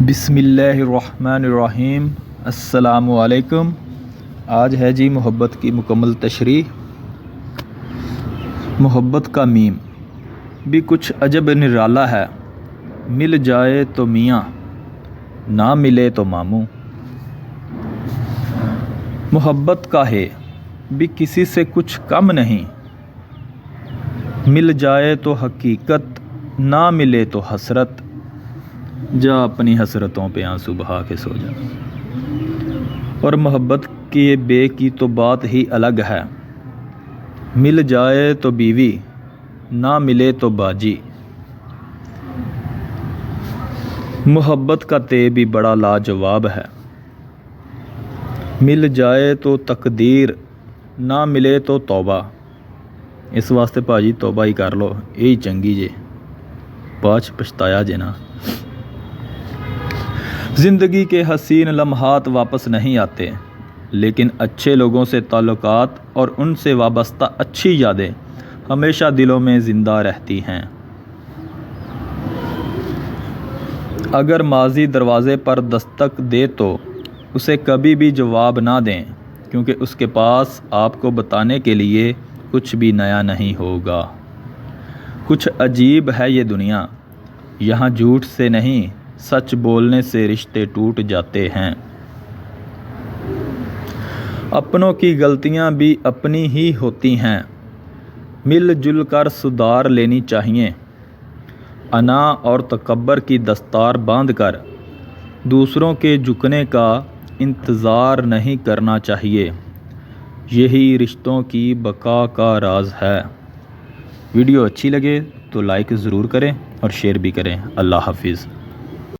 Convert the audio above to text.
بسم اللہ الرحمن الرحیم۔ السلام علیکم۔ آج ہے جی محبت کی مکمل تشریح۔ محبت کا میم بھی کچھ عجب نرالا ہے، مل جائے تو میاں، نہ ملے تو ماموں۔ محبت کا ہے بھی کسی سے کچھ کم نہیں، مل جائے تو حقیقت، نہ ملے تو حسرت۔ جا اپنی حسرتوں پہ آنسو بہا کے سو جا۔ اور محبت کے بے کی تو بات ہی الگ ہے، مل جائے تو بیوی، نہ ملے تو باجی۔ محبت کا تے بھی بڑا لاجواب ہے، مل جائے تو تقدیر، نہ ملے تو توبہ۔ اس واسطے بھاجی توبہ ہی کر لو، یہی چنگی جے، بعد پچھتایا جے نا۔ زندگی کے حسین لمحات واپس نہیں آتے، لیکن اچھے لوگوں سے تعلقات اور ان سے وابستہ اچھی یادیں ہمیشہ دلوں میں زندہ رہتی ہیں۔ اگر ماضی دروازے پر دستک دے تو اسے کبھی بھی جواب نہ دیں، کیونکہ اس کے پاس آپ کو بتانے کے لیے کچھ بھی نیا نہیں ہوگا۔ کچھ عجیب ہے یہ دنیا، یہاں جھوٹ سے نہیں، سچ بولنے سے رشتے ٹوٹ جاتے ہیں۔ اپنوں کی غلطیاں بھی اپنی ہی ہوتی ہیں، مل جل کر سدھار لینی چاہیے۔ انا اور تکبر کی دستار باندھ کر دوسروں کے جھکنے کا انتظار نہیں کرنا چاہیے، یہی رشتوں کی بقا کا راز ہے۔ ویڈیو اچھی لگے تو لائک ضرور کریں اور شیئر بھی کریں۔ اللہ حافظ۔